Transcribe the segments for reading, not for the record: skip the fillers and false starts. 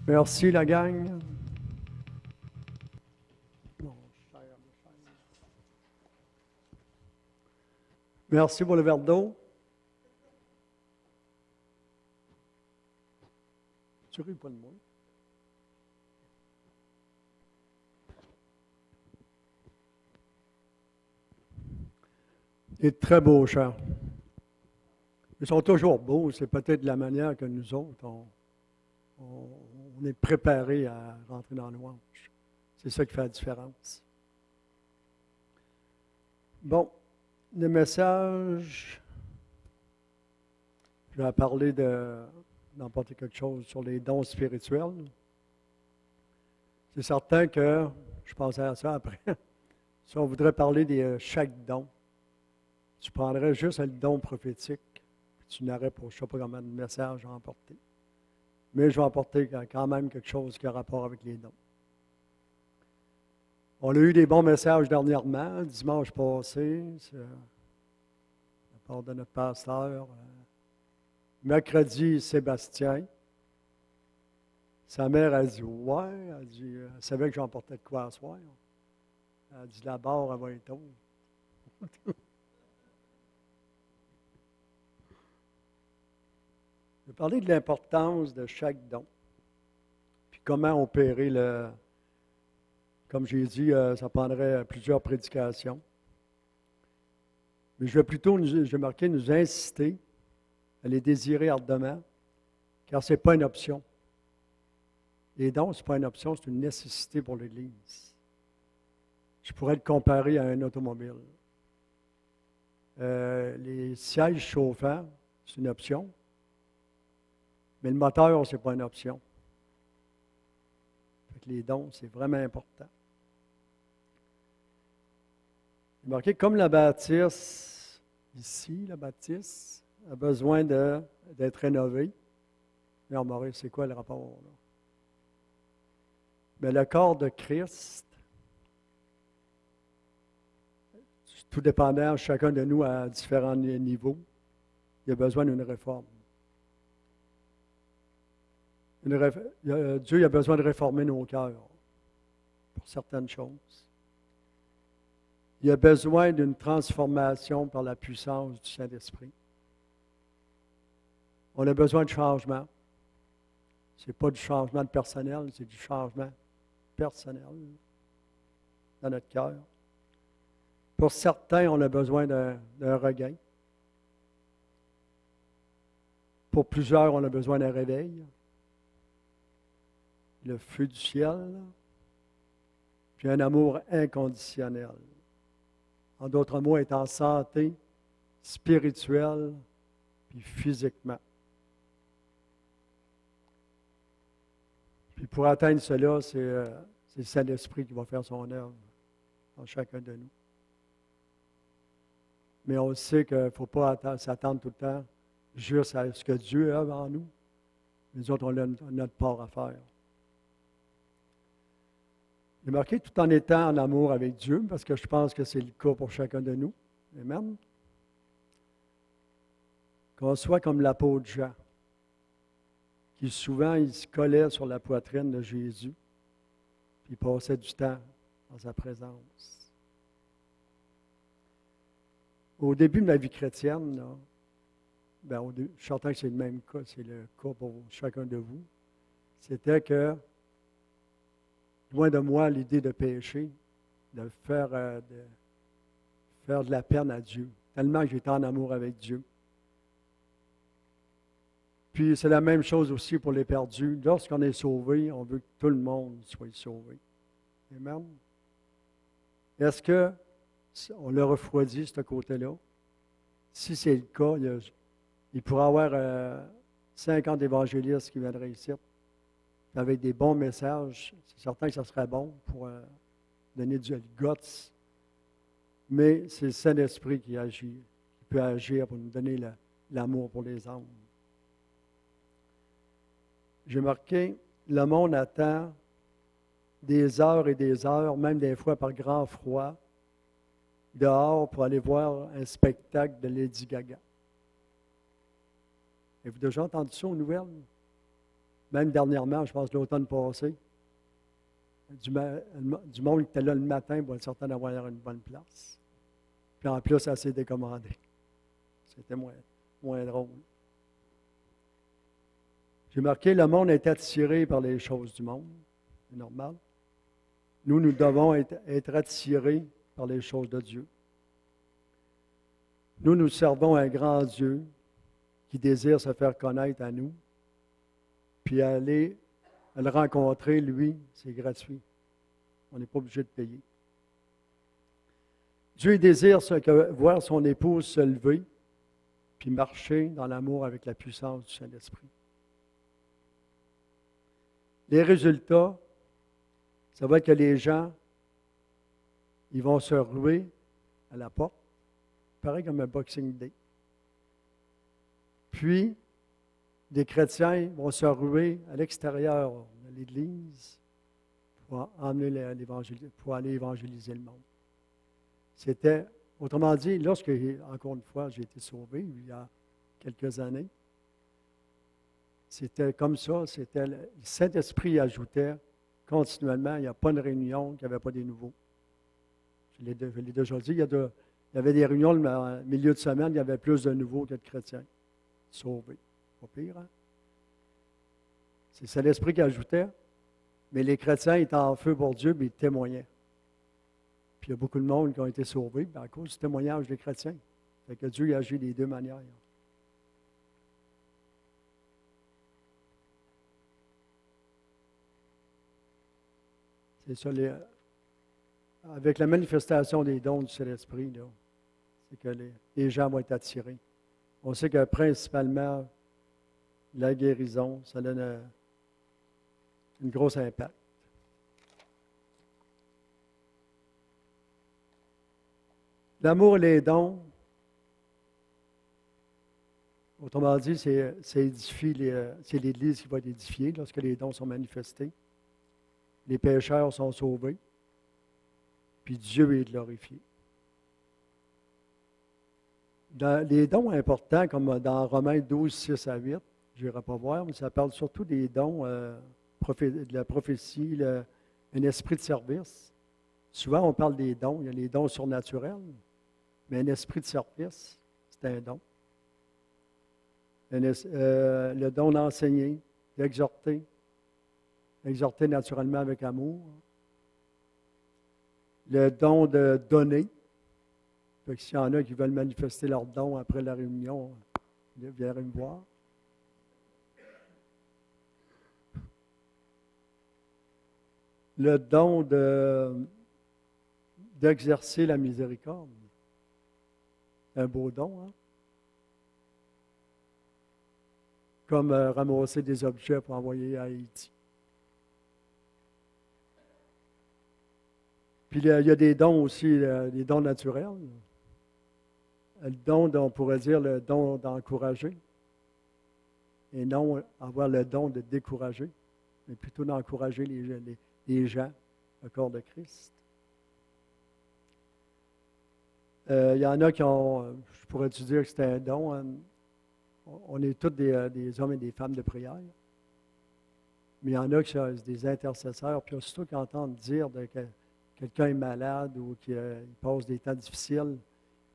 Merci, la gang. Merci pour le verre d'eau. Tu ris pas de moi. Il est très beau, cher. Ils sont toujours beaux. C'est peut-être la manière que nous autres, on est préparés à rentrer dans le louange. C'est ça qui fait la différence. Bon, le message, je vais parler d'emporter quelque chose sur les dons spirituels. C'est certain que, je pensais à ça après, si on voudrait parler de chaque don, tu prendrais juste le don prophétique, puis tu n'aurais pour je ne sais pas combien de messages à emporter. Mais je vais emporter quand même quelque chose qui a rapport avec les dons. On a eu des bons messages dernièrement, dimanche passé, de la part de notre pasteur. Mercredi, Sébastien. Sa mère a dit, ouais, elle savait que j'emportais de quoi à soir. Elle a dit, la barre, elle va être haute. Je vais parler de l'importance de chaque don. Puis comment opérer comme j'ai dit, ça prendrait plusieurs prédications. Mais je vais plutôt, j'ai marqué, nous inciter à les désirer ardemment, car ce n'est pas une option. Les dons, ce n'est pas une option, c'est une nécessité pour l'Église. Je pourrais le comparer à un automobile. Les sièges chauffants, c'est une option, mais le moteur, ce n'est pas une option. Fait que les dons, c'est vraiment important. Il est marqué comme la bâtisse, ici, la bâtisse a besoin d'être rénovée. Mais Maurice, c'est quoi le rapport, là? Mais le corps de Christ, tout dépendant, chacun de nous à différents niveaux, il a besoin d'une réforme. Dieu a besoin de réformer nos cœurs pour certaines choses. Il a besoin d'une transformation par la puissance du Saint-Esprit. On a besoin de changement. Ce n'est pas du changement de personnel, c'est du changement personnel dans notre cœur. Pour certains, on a besoin d'un regain. Pour plusieurs, on a besoin d'un réveil. Le feu du ciel, puis un amour inconditionnel. En d'autres mots, être en santé spirituelle puis physiquement. Puis pour atteindre cela, c'est le Saint-Esprit qui va faire son œuvre en chacun de nous. Mais on sait qu'il ne faut pas s'attendre tout le temps juste à ce que Dieu œuvre en nous. Les autres, on a notre part à faire. Il est marqué tout en étant en amour avec Dieu, parce que je pense que c'est le cas pour chacun de nous. Amen. Qu'on soit comme l'apôtre Jean, qui souvent, il se collait sur la poitrine de Jésus, puis il passait du temps dans sa présence. Au début de ma vie chrétienne, là, je suis certain que c'est le même cas, c'est le cas pour chacun de vous, c'était que loin de moi l'idée de pécher, de faire de la peine à Dieu, tellement que j'étais en amour avec Dieu. Puis c'est la même chose aussi pour les perdus. Lorsqu'on est sauvé, on veut que tout le monde soit sauvé. Amen. Est-ce qu'on le refroidit, ce côté-là? Si c'est le cas, il pourrait y avoir 50 évangélistes qui viendraient ici, avec des bons messages. C'est certain que ça serait bon pour donner du guts. Mais c'est le Saint-Esprit qui agit, qui peut agir pour nous donner l'amour pour les âmes. J'ai marqué, le monde attend des heures et des heures, même des fois par grand froid, dehors pour aller voir un spectacle de Lady Gaga. Avez-vous déjà entendu ça aux nouvelles? Même dernièrement, je pense l'automne passé, du monde qui était là le matin pour être certain d'avoir une bonne place. Puis en plus, ça s'est décommandé. C'était moins drôle. J'ai marqué, le monde est attiré par les choses du monde. C'est normal. Nous devons être attirés par les choses de Dieu. Nous servons un grand Dieu qui désire se faire connaître à nous, puis aller le rencontrer, lui, c'est gratuit. On n'est pas obligé de payer. Dieu désire voir son épouse se lever, puis marcher dans l'amour avec la puissance du Saint-Esprit. Les résultats, ça va être que les gens, ils vont se ruer à la porte, pareil comme un Boxing Day. Puis, des chrétiens vont se ruer à l'extérieur de l'Église pour aller évangéliser le monde. C'était, autrement dit, lorsque, encore une fois, j'ai été sauvé, il y a quelques années, c'était comme ça, c'était le Saint-Esprit ajoutait continuellement, il n'y a pas de réunion qui n'avait pas des nouveaux. Je l'ai déjà dit, il y avait des réunions le milieu de semaine, il y avait plus de nouveaux que de chrétiens sauvés. Pas pire, hein? C'est Saint-Esprit qui ajoutait, mais les chrétiens étaient en feu pour Dieu, mais ils témoignaient. Puis il y a beaucoup de monde qui ont été sauvés à cause du témoignage des chrétiens. Fait que Dieu agit des deux manières. C'est ça, avec la manifestation des dons du Saint-Esprit, c'est que les gens vont être attirés. On sait que principalement, la guérison, ça donne un gros impact. L'amour et les dons, autrement dit, c'est l'Église qui va être édifiée lorsque les dons sont manifestés. Les pécheurs sont sauvés, puis Dieu est glorifié. Les dons importants, comme dans Romains 12, 6 à 8, je n'irai pas voir, mais ça parle surtout des dons de la prophétie, un esprit de service. Souvent, on parle des dons. Il y a les dons surnaturels, mais un esprit de service, c'est un don. Le don d'enseigner, d'exhorter naturellement avec amour. Le don de donner. Fait que s'il y en a qui veulent manifester leur don après la réunion, ils viennent me voir. Le don d'exercer la miséricorde. Un beau don, hein? Comme ramasser des objets pour envoyer à Haïti. Puis il y a des dons aussi, des dons naturels. Le don, on pourrait dire le don d'encourager. Et non avoir le don de décourager, mais plutôt d'encourager les gens au corps de Christ. Il y en a qui ont, je pourrais te dire que c'est un don. Hein. On est tous des hommes et des femmes de prière. Mais il y en a qui sont des intercesseurs, puis aussitôt qu'ils entendent dire que quelqu'un est malade ou qu'il passe des temps difficiles,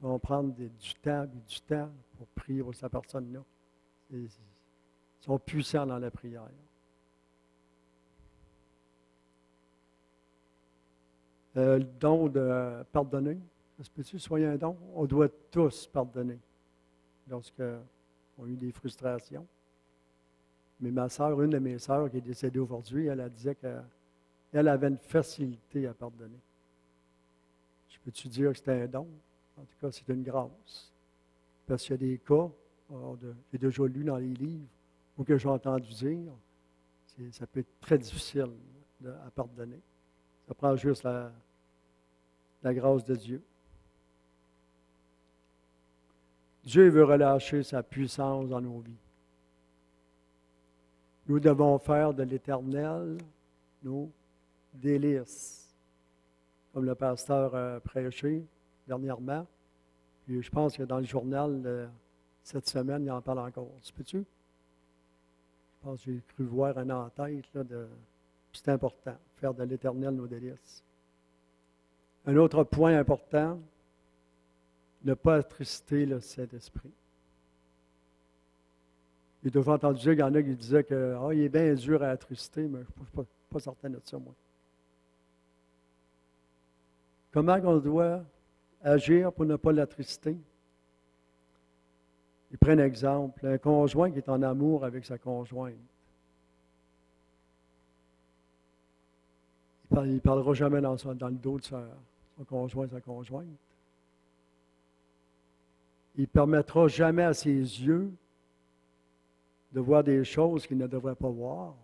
ils vont prendre du temps pour prier pour cette personne-là. Ils sont puissants dans la prière. Le don de pardonner, ça se peut-tu soyez un don? On doit tous pardonner lorsqu'on a eu des frustrations. Mais ma sœur, une de mes sœurs qui est décédée aujourd'hui, elle disait qu'elle avait une facilité à pardonner. Je peux-tu dire que c'était un don? En tout cas, c'est une grâce. Parce qu'il y a des cas, j'ai déjà lu dans les livres, ou que j'ai entendu dire, ça peut être très difficile à pardonner. Ça prend juste la grâce de Dieu. Dieu veut relâcher sa puissance dans nos vies. Nous devons faire de l'Éternel nos délices. Comme le pasteur a prêché dernièrement. Puis je pense que dans le journal, cette semaine, il en parle encore. Tu peux-tu? Je pense que j'ai cru voir un en-tête, là, c'est important, faire de l'Éternel nos délices. Un autre point important, ne pas attrister le Saint-Esprit. J'ai toujours entendu dire qu'il y en a qui disaient que il est bien dur à attrister, mais je ne suis pas certain de ça, moi. Comment on doit agir pour ne pas l'attrister? Il prend un exemple, un conjoint qui est en amour avec sa conjointe. Il ne parlera jamais dans le dos de son conjoint, sa conjointe. Il ne permettra jamais à ses yeux de voir des choses qu'il ne devrait pas voir.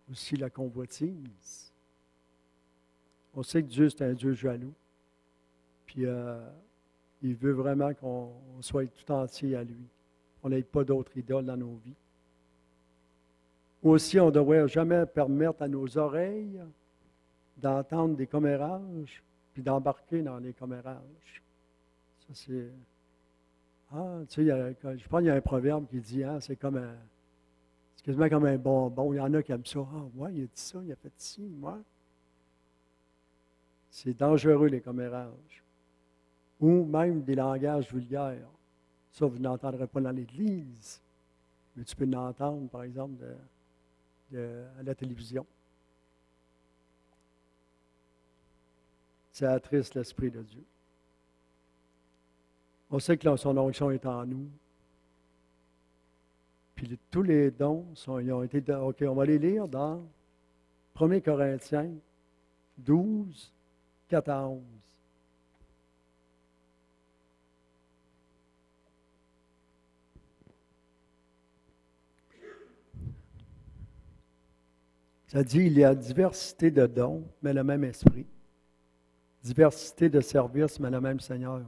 Aussi la convoitise. On sait que Dieu, c'est un Dieu jaloux. Puis, il veut vraiment qu'on soit tout entier à lui. On n'ait pas d'autres idoles dans nos vies. Aussi, on ne devrait jamais permettre à nos oreilles d'entendre des commérages, puis d'embarquer dans les commérages. Ça, c'est... tu sais, je pense qu'il y a un proverbe qui dit, c'est quasiment comme un bonbon. Il y en a qui aiment ça. Ouais, il a dit ça, il a fait ci, moi. C'est dangereux, les commérages. Ou même des langages vulgaires. Ça, vous n'entendrez pas dans l'Église, mais tu peux l'entendre, par exemple, à la télévision. Ça attriste l'Esprit de Dieu. On sait que son onction est en nous. Puis tous les dons ils ont été... OK, on va les lire dans 1 Corinthiens 12, 4 à 11. Ça dit, il y a diversité de dons, mais le même esprit. Diversité de services, mais le même Seigneur.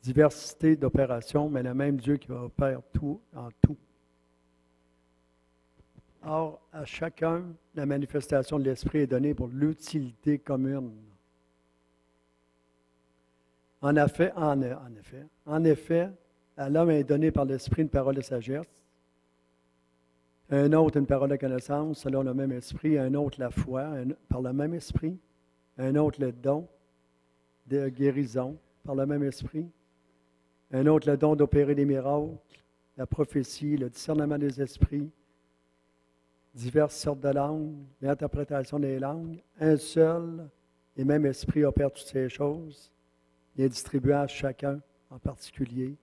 Diversité d'opérations, mais le même Dieu qui opère tout en tout. Or, à chacun, la manifestation de l'Esprit est donnée pour l'utilité commune. En effet, à l'homme est donné par l'Esprit une parole de sagesse, un autre une parole de connaissance selon le même esprit, un autre la foi par le même esprit, un autre le don de guérison par le même esprit, un autre le don d'opérer des miracles, la prophétie, le discernement des esprits, diverses sortes de langues, l'interprétation des langues, un seul et même esprit opère toutes ces choses, les distribuant à chacun en particulier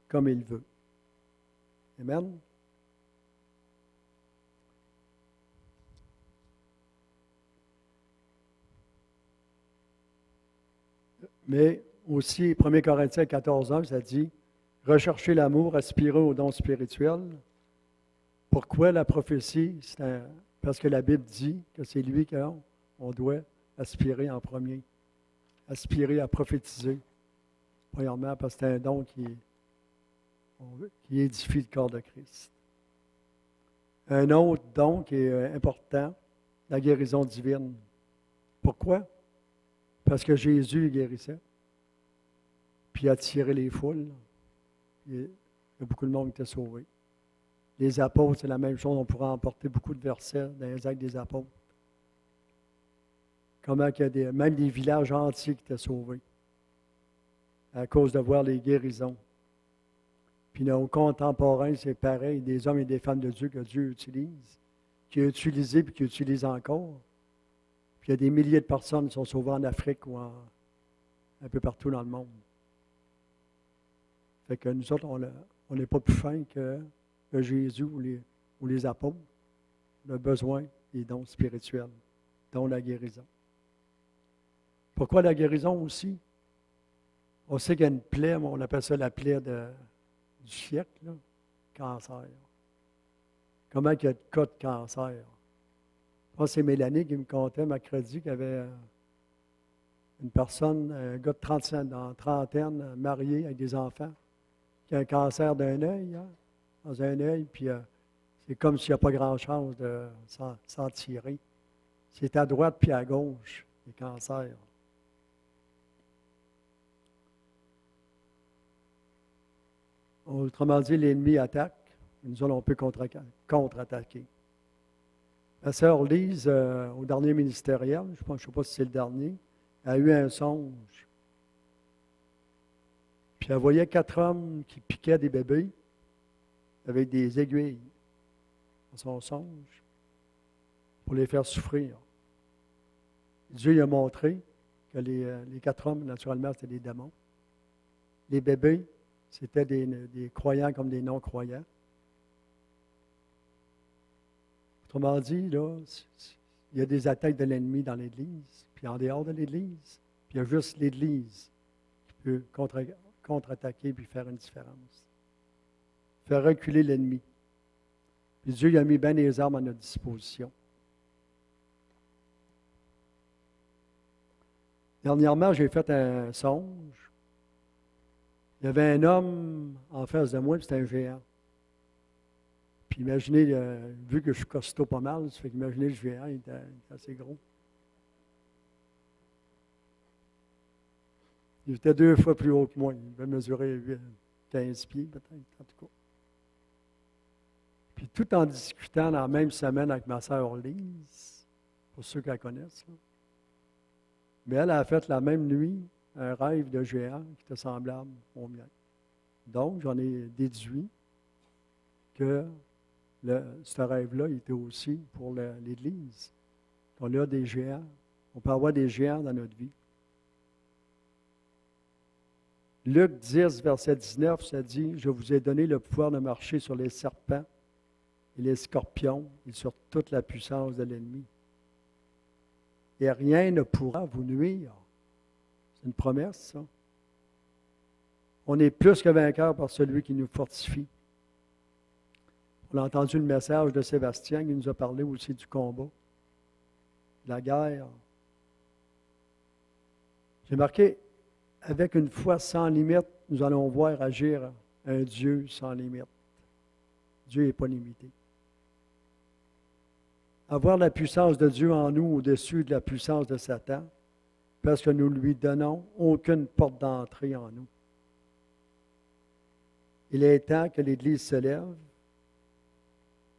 comme il veut. Amen. Mais aussi, 1 Corinthiens 14:1, ça dit « Recherchez l'amour, aspirez aux dons spirituels. » Pourquoi la prophétie? Parce que la Bible dit que c'est lui qu'on doit aspirer en premier. Aspirer à prophétiser. Premièrement, parce que c'est un don qui édifie le corps de Christ. Un autre don qui est important, la guérison divine. Pourquoi? Parce que Jésus guérissait, puis attirait les foules. Il y a beaucoup de monde qui était sauvé. Les apôtres, c'est la même chose. On pourrait emporter beaucoup de versets dans les actes des apôtres. Comment il y a même des villages entiers qui étaient sauvés à cause de voir les guérisons. Puis nos contemporains, c'est pareil, des hommes et des femmes de Dieu que Dieu utilise, qui a utilisé puis qui utilise encore. Puis il y a des milliers de personnes qui sont sauvées en Afrique ou un peu partout dans le monde. Fait que nous autres, on n'est pas plus fins que Jésus ou les apôtres. On a besoin des dons spirituels, dont la guérison. Pourquoi la guérison aussi? On sait qu'il y a une plaie, on appelle ça la plaie du siècle, là, cancer. Comment il y a de cas de cancer? Je pense que c'est Mélanie qui me contait mercredi qu'il y avait une personne, un gars de 35 dans trentaine, marié avec des enfants, qui a un cancer d'un œil, dans un œil, puis c'est comme s'il n'y a pas grand chance de s'en tirer. C'est à droite puis à gauche, les cancers. Autrement dit, l'ennemi attaque, Nous allons peut contre-attaquer. Ma sœur Lise, au dernier ministériel, je ne sais pas si c'est le dernier, a eu un songe. Puis elle voyait 4 hommes qui piquaient des bébés avec des aiguilles dans son songe pour les faire souffrir. Dieu lui a montré que les 4 hommes, naturellement, c'était des démons. Les bébés, c'était des croyants comme des non-croyants. Autrement dit, là, il y a des attaques de l'ennemi dans l'Église, puis en dehors de l'Église, puis il y a juste l'Église qui peut contre-attaquer puis faire une différence. Faire reculer l'ennemi. Puis Dieu il a mis bien des armes à notre disposition. Dernièrement, j'ai fait un songe. Il y avait un homme en face de moi, puis c'était un géant. Puis imaginez, vu que je suis costaud pas mal, ça fait qu'imaginez le géant, il était assez gros. Il était 2 fois plus haut que moi. Il devait mesurer 15 pieds peut-être, en tout cas. Puis tout en discutant dans la même semaine avec ma sœur Lise, pour ceux qui la connaissent, là. Mais elle a fait la même nuit un rêve de géant qui était semblable au mien. Donc, j'en ai déduit que ce rêve-là était aussi pour l'Église. On a des géants. On peut avoir des géants dans notre vie. Luc 10, verset 19, ça dit « Je vous ai donné le pouvoir de marcher sur les serpents et les scorpions et sur toute la puissance de l'ennemi. Et rien ne pourra vous nuire. » C'est une promesse, ça. On est plus que vainqueurs par celui qui nous fortifie. On a entendu le message de Sébastien qui nous a parlé aussi du combat, de la guerre. J'ai marqué, avec une foi sans limite, nous allons voir agir un Dieu sans limite. Dieu n'est pas limité. Avoir la puissance de Dieu en nous au-dessus de la puissance de Satan, parce que nous ne lui donnons aucune porte d'entrée en nous. Il est temps que l'Église se lève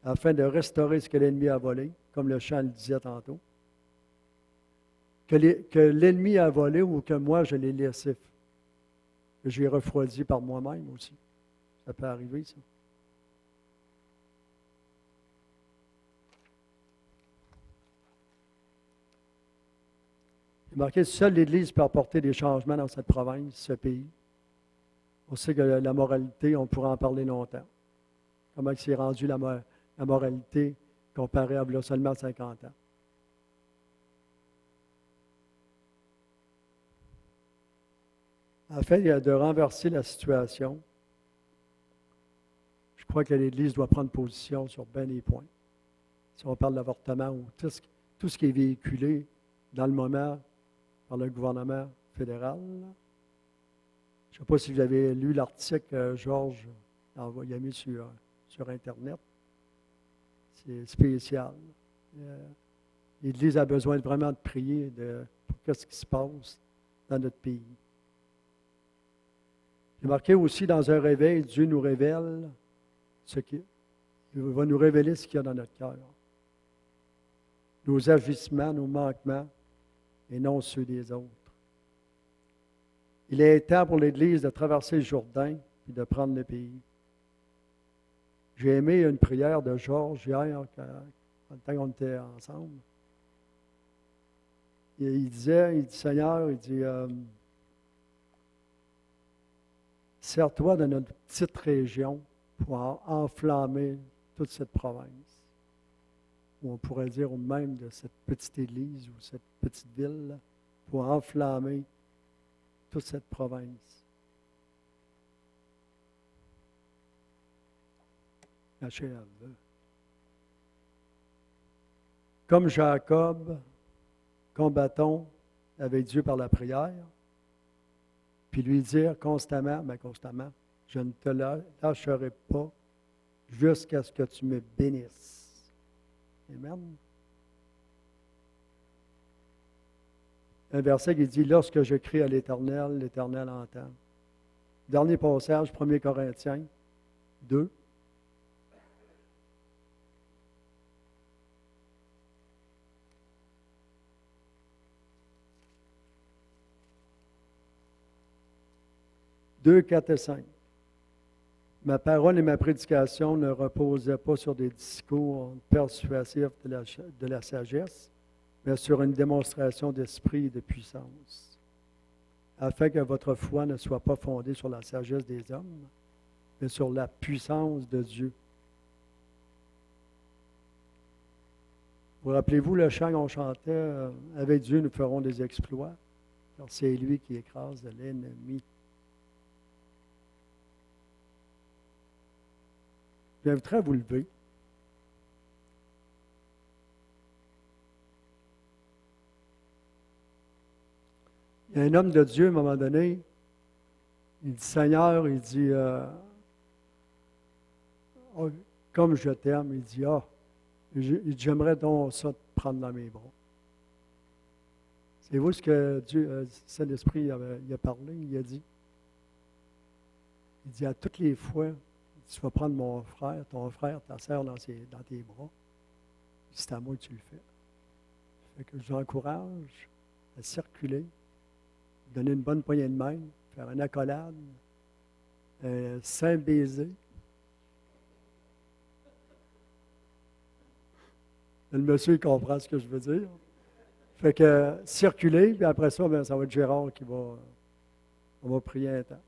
afin de restaurer ce que l'ennemi a volé, comme le chant le disait tantôt. Que l'ennemi a volé ou que moi je l'ai laissé. Que j'ai refroidi par moi-même aussi. Ça peut arriver, ça. Il est marqué, seule l'Église peut apporter des changements dans cette province, ce pays. On sait que la moralité, on pourra en parler longtemps. Comment il s'est rendu la moralité comparée à seulement 50 ans. Afin de renverser la situation, je crois que l'Église doit prendre position sur bien des points. Si on parle d'avortement ou tout ce qui est véhiculé dans le moment par le gouvernement fédéral. Je ne sais pas si vous avez lu l'article que Georges a mis sur Internet. C'est spécial. L'Église a besoin vraiment de prier pour ce qui se passe dans notre pays. J'ai marqué aussi dans un réveil, Dieu nous révèle il va nous révéler ce qu'il y a dans notre cœur. Nos agissements, nos manquements, et non ceux des autres. Il est temps pour l'Église de traverser le Jourdain et de prendre le pays. J'ai aimé une prière de Georges hier, quand on était ensemble. Et il dit, Seigneur, sers-toi de notre petite région pour enflammer toute cette province. Ou on pourrait dire même de cette petite église ou cette petite ville, pour enflammer toute cette province. Achève. Comme Jacob, combattons avec Dieu par la prière, puis lui dire constamment, je ne te lâcherai pas jusqu'à ce que tu me bénisses. Amen. Un verset qui dit, lorsque je crie à l'Éternel, l'Éternel entend. Dernier passage, 1 Corinthiens 2. 2, 4 et 5. Ma parole et ma prédication ne reposaient pas sur des discours persuasifs de la sagesse, mais sur une démonstration d'esprit et de puissance, afin que votre foi ne soit pas fondée sur la sagesse des hommes, mais sur la puissance de Dieu. Vous rappelez-vous le chant qu'on chantait, Avec Dieu, nous ferons des exploits, car c'est lui qui écrase l'ennemi. J'inviterai à vous lever. Il y a un homme de Dieu, à un moment donné, il dit, Seigneur, il dit, oh, comme je t'aime, il dit, j'aimerais donc ça te prendre dans mes bras. C'est vous ce que Dieu, Saint-Esprit, il a parlé, il a dit. Il dit, à toutes les fois, tu vas prendre mon frère, ton frère, ta sœur dans tes bras. C'est à moi que tu le fais. Fait que je l'encourage à circuler, donner une bonne poignée de main, faire une accolade, un saint baiser. Le monsieur il comprend ce que je veux dire. Fait que circuler, puis après ça, bien, ça va être Gérard qui va. On va prier un temps.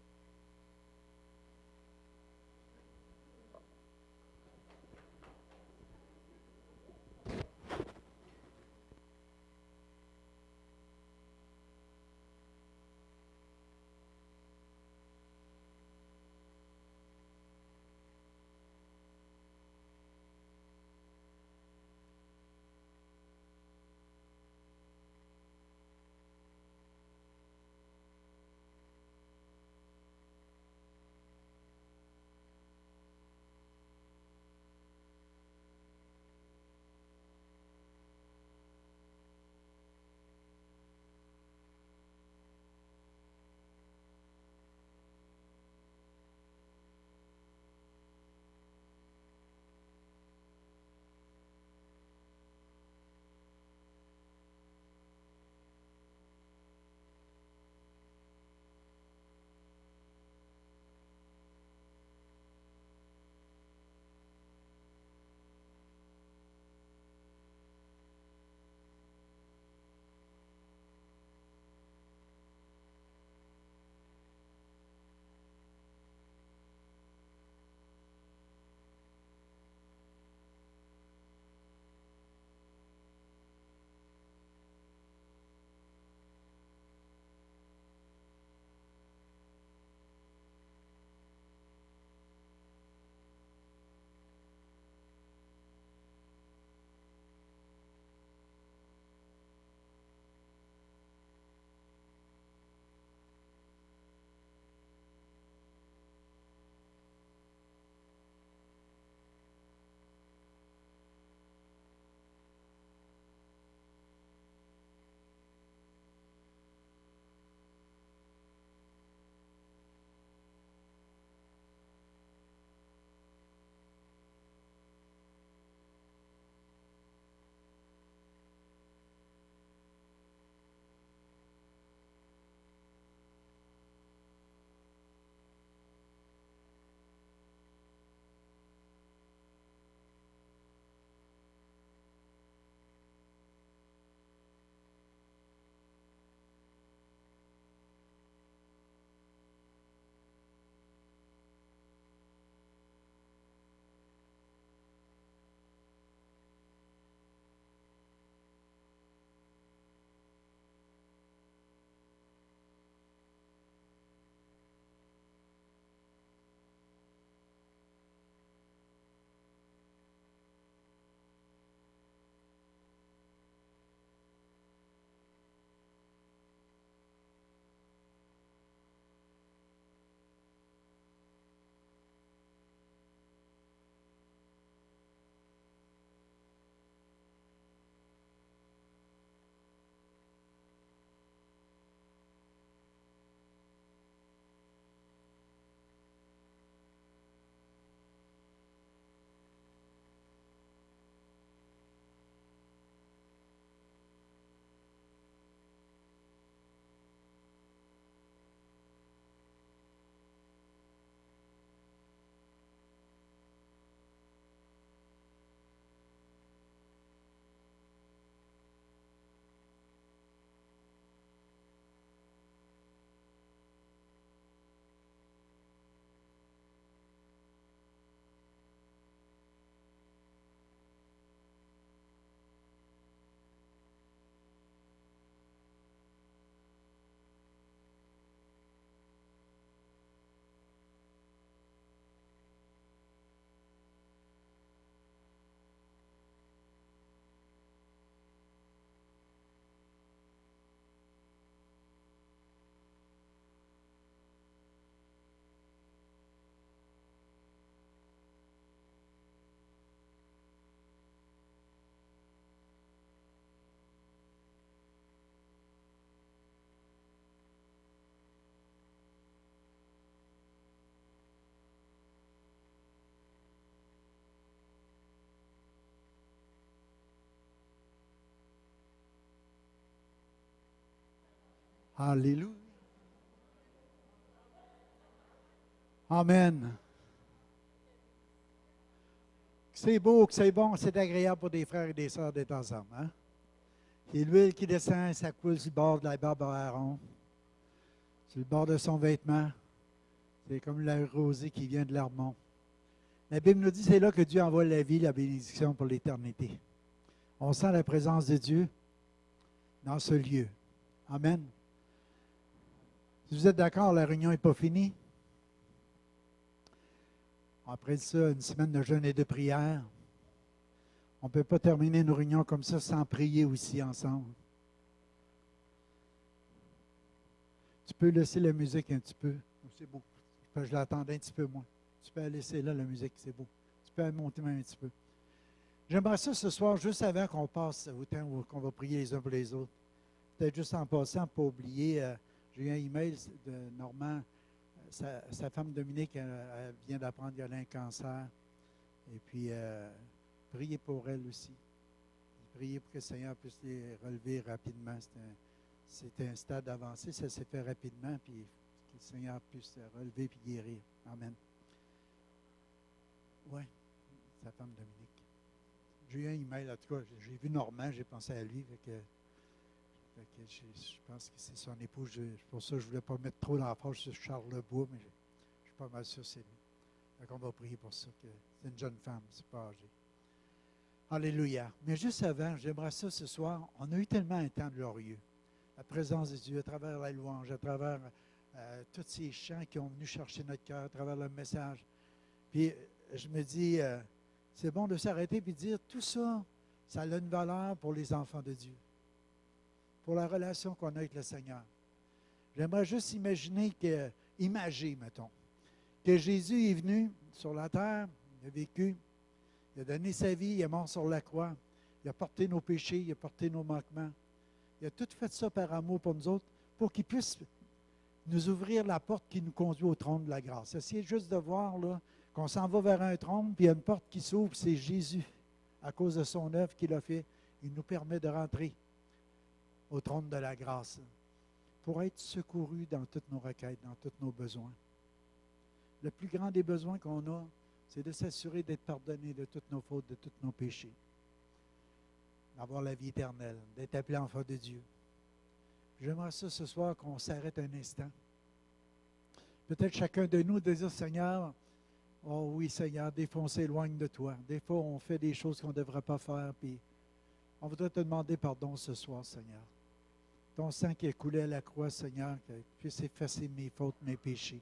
Alléluia. Amen. C'est beau, que c'est bon, c'est agréable pour des frères et des sœurs d'être ensemble. Hein? Et l'huile qui descend, ça coule sur le bord de la barbe à Aaron, sur le bord de son vêtement. C'est comme la rosée qui vient de l'Hermon. La Bible nous dit que c'est là que Dieu envoie la vie, la bénédiction pour l'éternité. On sent la présence de Dieu dans ce lieu. Amen. Si vous êtes d'accord, la réunion n'est pas finie. Après ça, une semaine de jeûne et de prière. On ne peut pas terminer une réunion comme ça sans prier aussi ensemble. Tu peux laisser la musique un petit peu. C'est beau. Je l'attendais un petit peu moins. Tu peux laisser là la musique, c'est beau. Tu peux la monter même un petit peu. J'aimerais ça ce soir, juste avant qu'on passe au temps où on va prier les uns pour les autres. Peut-être juste en passant, pas oublier, j'ai eu un email de Normand. Sa femme Dominique, elle vient d'apprendre qu'elle a un cancer. Et puis, priez pour elle aussi. Priez pour que le Seigneur puisse les relever rapidement. C'était un stade avancé, ça s'est fait rapidement, puis que le Seigneur puisse relever et guérir. Amen. Oui, sa femme Dominique. J'ai eu un email, en tout cas, j'ai vu Normand, j'ai pensé à lui. Je pense que c'est son époux. Pour ça, je ne voulais pas mettre trop d'emphase sur Charles Lebois, mais je suis pas mal sûr que c'est lui. Donc, on va prier pour ça. C'est une jeune femme, c'est pas âgé. Alléluia. Mais juste avant, j'aimerais ça ce soir. On a eu tellement un temps glorieux. La présence de Dieu à travers la louange, à travers tous ces chants qui ont venu chercher notre cœur, à travers le message. Puis, je me dis, c'est bon de s'arrêter et de dire, tout ça, ça a une valeur pour les enfants de Dieu. Pour la relation qu'on a avec le Seigneur. J'aimerais juste imaginer mettons, que Jésus est venu sur la terre, il a vécu, il a donné sa vie, il est mort sur la croix, il a porté nos péchés, il a porté nos manquements. Il a tout fait ça par amour pour nous autres, pour qu'il puisse nous ouvrir la porte qui nous conduit au trône de la grâce. Essayez juste de voir là, qu'on s'en va vers un trône, puis il y a une porte qui s'ouvre, c'est Jésus. À cause de son œuvre qu'il a fait, il nous permet de rentrer au trône de la grâce, pour être secouru dans toutes nos requêtes, dans tous nos besoins. Le plus grand des besoins qu'on a, c'est de s'assurer d'être pardonné de toutes nos fautes, de tous nos péchés, d'avoir la vie éternelle, d'être appelé enfant de Dieu. J'aimerais ça ce soir qu'on s'arrête un instant. Peut-être chacun de nous de dire, Seigneur, oh oui Seigneur, des fois on s'éloigne de toi, des fois on fait des choses qu'on ne devrait pas faire, puis on voudrait te demander pardon ce soir, Seigneur. Ton sang qui a coulé à la croix, Seigneur, qu'il puisse effacer mes fautes, mes péchés,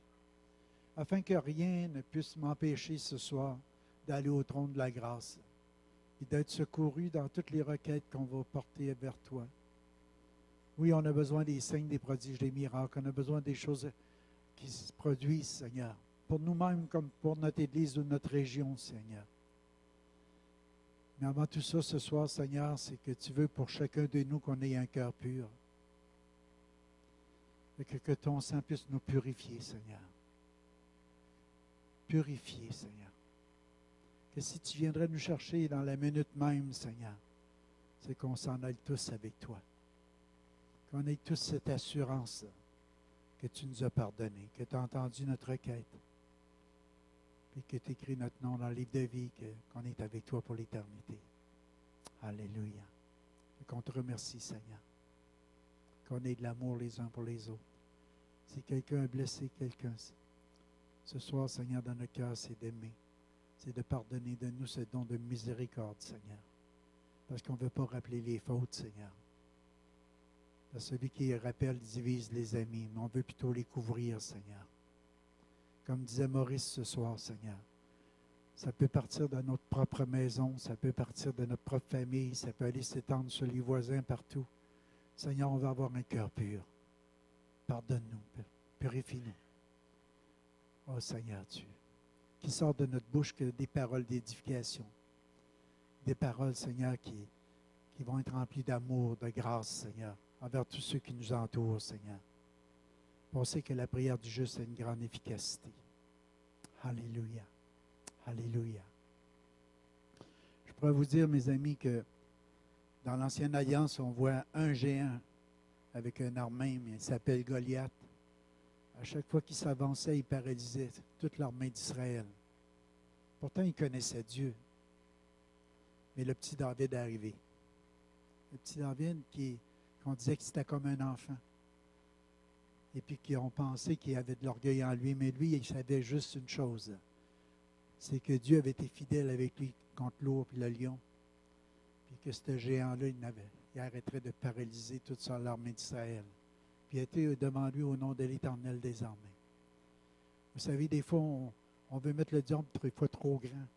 afin que rien ne puisse m'empêcher ce soir d'aller au trône de la grâce et d'être secouru dans toutes les requêtes qu'on va porter vers toi. Oui, on a besoin des signes, des prodiges, des miracles. On a besoin des choses qui se produisent, Seigneur, pour nous-mêmes comme pour notre Église ou notre région, Seigneur. Mais avant tout ça, ce soir, Seigneur, c'est que tu veux pour chacun de nous qu'on ait un cœur pur. Et que ton sang puisse nous purifier, Seigneur. Purifier, Seigneur. Que si tu viendrais nous chercher dans la minute même, Seigneur, c'est qu'on s'en aille tous avec toi. Qu'on ait tous cette assurance que tu nous as pardonné, que tu as entendu notre requête, et que tu écris notre nom dans le livre de vie, qu'on est avec toi pour l'éternité. Alléluia. Et qu'on te remercie, Seigneur. Qu'on ait de l'amour les uns pour les autres. Si quelqu'un a blessé quelqu'un, ce soir, Seigneur, dans notre cœur, c'est d'aimer. C'est de pardonner de nous ce don de miséricorde, Seigneur. Parce qu'on ne veut pas rappeler les fautes, Seigneur. Parce que celui qui rappelle divise les amis, mais on veut plutôt les couvrir, Seigneur. Comme disait Maurice ce soir, Seigneur. Ça peut partir de notre propre maison, ça peut partir de notre propre famille, ça peut aller s'étendre sur les voisins partout. Seigneur, on va avoir un cœur pur. Pardonne-nous, purifie-nous. Oh Seigneur Dieu, qui sort de notre bouche que des paroles d'édification. Des paroles, Seigneur, qui vont être remplies d'amour, de grâce, Seigneur, envers tous ceux qui nous entourent, Seigneur. On sait que la prière du juste a une grande efficacité. Alléluia. Alléluia. Je pourrais vous dire, mes amis, que dans l'Ancienne Alliance, on voit un géant avec un armée, mais il s'appelle Goliath. À chaque fois qu'il s'avançait, il paralysait toute l'armée d'Israël. Pourtant, il connaissait Dieu. Mais le petit David est arrivé. Le petit David qu'on disait que c'était comme un enfant. Et puis qui ont pensé qu'il avait de l'orgueil en lui. Mais lui, il savait juste une chose. C'est que Dieu avait été fidèle avec lui contre l'ours et le lion. Puis que ce géant-là, il arrêterait de paralyser toute son armée d'Israël. Puis il était devant lui au nom de l'Éternel des armées. Vous savez, des fois, on veut mettre le diable des fois trop grand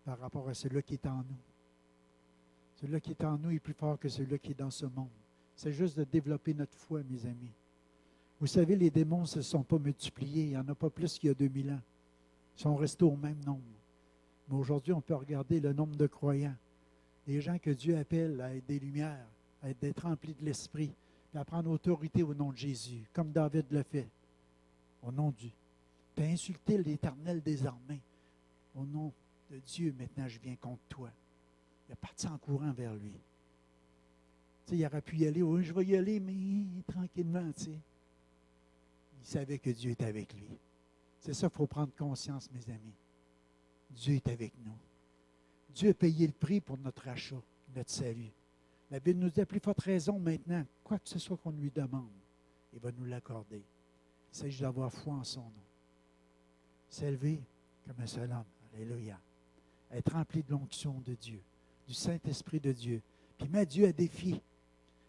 par rapport à celui qui est en nous. Celui qui est en nous est plus fort que celui qui est dans ce monde. C'est juste de développer notre foi, mes amis. Vous savez, les démons ne se sont pas multipliés. Il n'y en a pas plus qu'il y a 2000 ans. Ils sont restés au même nombre. Mais aujourd'hui, on peut regarder le nombre de croyants. Des gens que Dieu appelle à être des lumières, à être remplis de l'Esprit, puis à prendre autorité au nom de Jésus, comme David le fait. Au nom de Dieu. Tu as insulté l'Éternel des armées. Au nom de Dieu, maintenant, je viens contre toi. Il est parti en courant vers lui. Tu sais, il aurait pu y aller. Oui, je vais y aller, mais tranquillement, tu sais. Il savait que Dieu était avec lui. C'est ça qu'il faut prendre conscience, mes amis. Dieu est avec nous. Dieu a payé le prix pour notre achat, notre salut. La Bible nous dit à plus forte raison maintenant, quoi que ce soit qu'on lui demande, il va nous l'accorder. Il s'agit d'avoir foi en son nom. S'élever comme un seul homme. Alléluia. Être rempli de l'onction de Dieu, du Saint-Esprit de Dieu. Puis met Dieu à défi.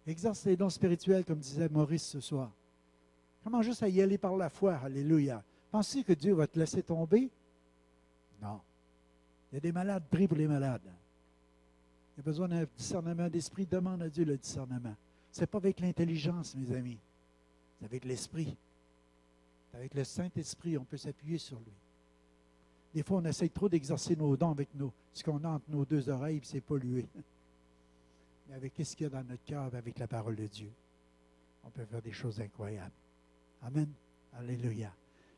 Exerce les dons spirituels, comme disait Maurice ce soir. Comment juste à y aller par la foi? Alléluia. Pensez que Dieu va te laisser tomber? Non. Il y a des malades, prie pour les malades. Il y a besoin d'un discernement d'esprit, demande à Dieu le discernement. Ce n'est pas avec l'intelligence, mes amis. C'est avec l'esprit. C'est avec le Saint-Esprit, on peut s'appuyer sur lui. Des fois, on essaie trop d'exercer nos dons avec ce qu'on a entre nos deux oreilles, puis c'est pollué. Mais avec ce qu'il y a dans notre cœur, avec la parole de Dieu, on peut faire des choses incroyables. Amen. Alléluia.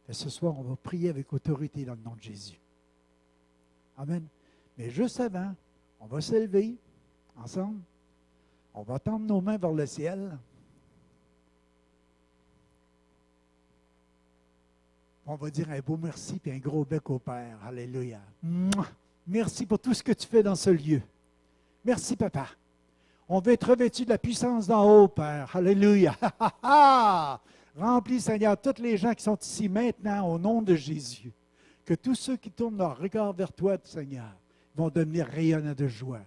Et ce soir, on va prier avec autorité dans le nom de Jésus. Amen. Mais juste avant, on va s'élever ensemble. On va tendre nos mains vers le ciel. On va dire un beau merci et un gros bec au Père. Alléluia. Mouah! Merci pour tout ce que tu fais dans ce lieu. Merci, Papa. On veut être revêtu de la puissance d'en haut, Père. Alléluia. Remplis, Seigneur, tous les gens qui sont ici maintenant au nom de Jésus. Que tous ceux qui tournent leur regard vers toi, Seigneur, vont devenir rayonnants de joie.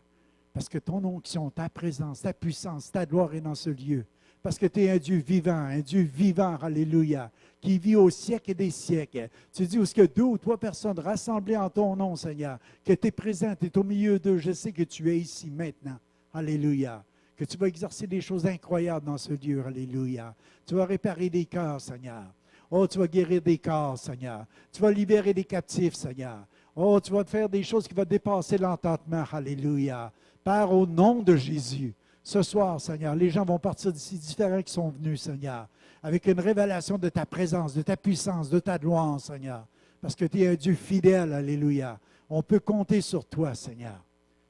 Parce que ton onction, ta présence, ta puissance, ta gloire est dans ce lieu. Parce que tu es un Dieu vivant, alléluia, qui vit au siècle des siècles. Tu dis où est-ce que 2 ou 3 personnes rassemblées en ton nom, Seigneur, que tu es présent, tu es au milieu d'eux, je sais que tu es ici maintenant. Alléluia. Que tu vas exercer des choses incroyables dans ce lieu, alléluia. Tu vas réparer des cœurs, Seigneur. Oh, tu vas guérir des corps, Seigneur. Tu vas libérer des captifs, Seigneur. Oh, tu vas faire des choses qui vont dépasser l'entendement, alléluia. Père, au nom de Jésus, ce soir, Seigneur, les gens vont partir d'ici différents qui sont venus, Seigneur, avec une révélation de ta présence, de ta puissance, de ta gloire, Seigneur. Parce que tu es un Dieu fidèle, alléluia. On peut compter sur toi, Seigneur.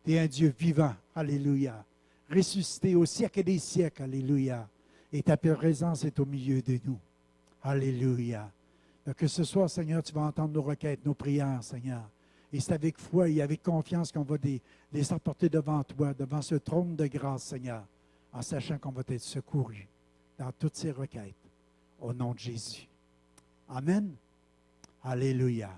Tu es un Dieu vivant, alléluia. Ressuscité au siècle des siècles, alléluia. Et ta présence est au milieu de nous. Alléluia. Que ce soir, Seigneur, tu vas entendre nos requêtes, nos prières, Seigneur. Et c'est avec foi et avec confiance qu'on va les emporter devant toi, devant ce trône de grâce, Seigneur, en sachant qu'on va être secouru dans toutes ces requêtes. Au nom de Jésus. Amen. Alléluia.